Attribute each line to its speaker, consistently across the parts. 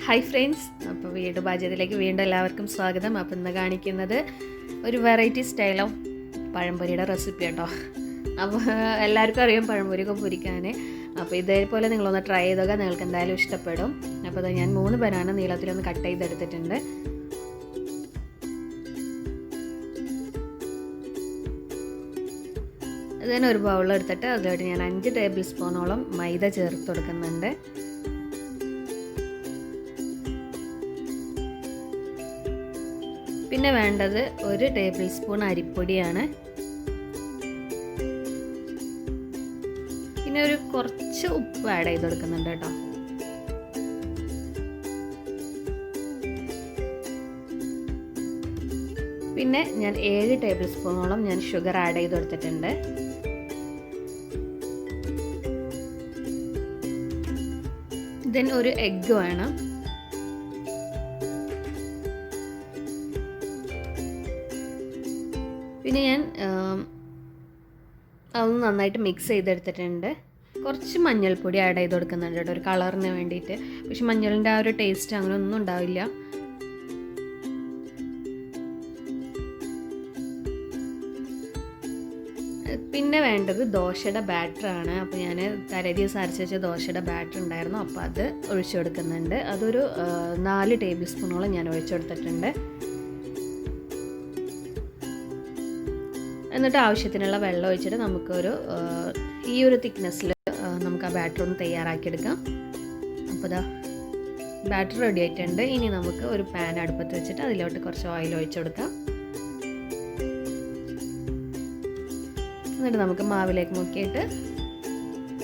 Speaker 1: Hi friends, അപ്പോൾ വീണ്ടും പാചകത്തിലേക്ക് വീണ്ടും എല്ലാവർക്കും സ്വാഗതം. അപ്പോൾ ഇന്ന് കാണിക്കുന്നത് ഒരു വെറൈറ്റി സ്റ്റൈൽ ഓഫ് പഴംപൊരിയുടെ റെസിപ്പി കേട്ടോ. അപ്പോൾ എല്ലാവർക്കും അറിയാം പഴംപൊരിയൊക്കെ പൊരിക്കാൻ. അപ്പോൾ ഇതേപോലെ നിങ്ങളൊന്ന് ട്രൈ ചെയ്തൊക്കെ നിങ്ങൾക്ക് എന്തായാലും ഇഷ്ടപ്പെടും. അപ്പോൾ അത് ഞാൻ 3 ബനാന നീളത്തിലൊന്ന് കട്ട് ചെയ്തെടുത്തിട്ടുണ്ട്. അതിന് ഒരു ബൗളെടുത്തിട്ട് അതിലോട്ട് ഞാൻ 5 ടേബിൾ സ്പൂണോളം മൈദ ചേർത്ത് കൊടുക്കുന്നുണ്ട്. പിന്നെ വേണ്ടത് 1 ടേബിൾ സ്പൂൺ അരിപ്പൊടിയാണ്. പിന്നെ കുറച്ച് ഉപ്പ് ആഡ് ചെയ്ത് കൊടുക്കുന്നുണ്ട് കേട്ടോ. പിന്നെ ഞാൻ 7 ടേബിൾ സ്പൂണോളം ഞാൻ ഷുഗർ ആഡ് ചെയ്ത് കൊടുത്തിട്ടുണ്ട്. ദെൻ ഒരു എഗ്ഗ് വേണം. പിന്നെ ഞാൻ അതൊന്ന് നന്നായിട്ട് മിക്സ് ചെയ്തെടുത്തിട്ടുണ്ട്. കുറച്ച് മഞ്ഞൾപ്പൊടി ആഡ് ചെയ്ത് കൊടുക്കുന്നുണ്ട് കേട്ടോ, ഒരു കളറിന് വേണ്ടിയിട്ട്. പക്ഷെ മഞ്ഞളിൻ്റെ ആ ഒരു ടേസ്റ്റ് അങ്ങനെ ഒന്നും ഉണ്ടാവില്ല. പിന്നെ വേണ്ടത് ദോശയുടെ ബാറ്ററാണ്. അപ്പോൾ ഞാൻ തലേ ദിവസം അരച്ച് വെച്ച ദോശയുടെ ബാറ്റർ ഉണ്ടായിരുന്നു, അപ്പോൾ അത് ഒഴിച്ചു കൊടുക്കുന്നുണ്ട്. അതൊരു 4 ടേബിൾ സ്പൂണോളം ഞാൻ ഒഴിച്ചു കൊടുത്തിട്ടുണ്ട്. എന്നിട്ട് ആവശ്യത്തിനുള്ള വെള്ളം ഒഴിച്ചിട്ട് നമുക്കൊരു ഈ ഒരു തിക്നെസ്സിൽ നമുക്ക് ആ ബാറ്റർ ഒന്ന് തയ്യാറാക്കിയെടുക്കാം. അപ്പോൾ ഇതാ ബാറ്റർ റെഡി ആയിട്ടുണ്ട്. ഇനി നമുക്ക് ഒരു പാൻ അടുപ്പത്ത് വെച്ചിട്ട് അതിലോട്ട് കുറച്ച് ഓയിൽ ഒഴിച്ചു കൊടുക്കാം. എന്നിട്ട് നമുക്ക് മാവിലേക്ക് മുക്കിയിട്ട്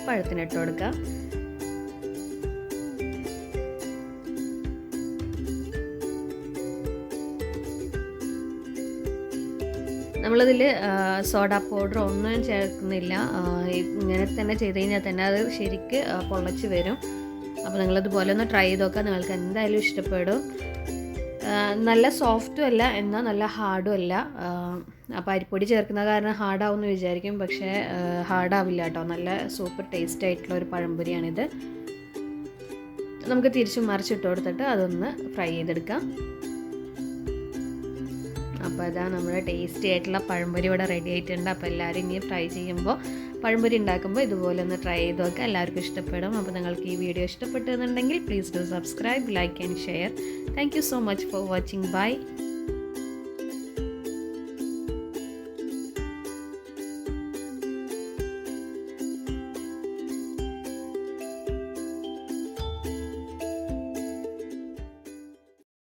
Speaker 1: പഴത്തിനിട്ട് കൊടുക്കാം. നമ്മളതിൽ സോഡാ പൗഡർ ഒന്നും ചേർക്കുന്നില്ല. ഇങ്ങനെ തന്നെ ചെയ്ത് കഴിഞ്ഞാൽ തന്നെ അത് ശരിക്ക് പൊള്ളച്ച് വരും. അപ്പോൾ നിങ്ങളതുപോലെ ഒന്ന് ട്രൈ ചെയ്ത് നോക്കാം, നിങ്ങൾക്ക് എന്തായാലും ഇഷ്ടപ്പെടും. നല്ല സോഫ്റ്റും അല്ല, എന്നാൽ നല്ല ഹാർഡും അല്ല. അപ്പോൾ അരിപ്പൊടി ചേർക്കുന്ന കാരണം ഹാർഡാവും എന്ന് വിചാരിക്കും, പക്ഷേ ഹാർഡാവില്ല കേട്ടോ. നല്ല സൂപ്പർ ടേസ്റ്റ് ആയിട്ടുള്ള ഒരു പഴംപൊരിയാണിത്. നമുക്ക് തിരിച്ചും മറിച്ചിട്ട് കൊടുത്തിട്ട് അതൊന്ന് ഫ്രൈ ചെയ്തെടുക്കാം. അപ്പോൾ അതാ നമ്മുടെ ടേസ്റ്റി ആയിട്ടുള്ള പഴംപൊരി ഇവിടെ റെഡി ആയിട്ടുണ്ട്. അപ്പോൾ എല്ലാവരും ഇനി ഫ്രൈ ചെയ്യുമ്പോൾ പഴംപൊരി ഉണ്ടാക്കുമ്പോൾ ഇതുപോലെ ഒന്ന് ട്രൈ ചെയ്ത് നോക്കുക, എല്ലാവർക്കും ഇഷ്ടപ്പെടും. അപ്പോൾ നിങ്ങൾക്ക് ഈ വീഡിയോ ഇഷ്ടപ്പെട്ടെന്നുണ്ടെങ്കിൽ please do subscribe, like and share. Thank you so much for watching. By.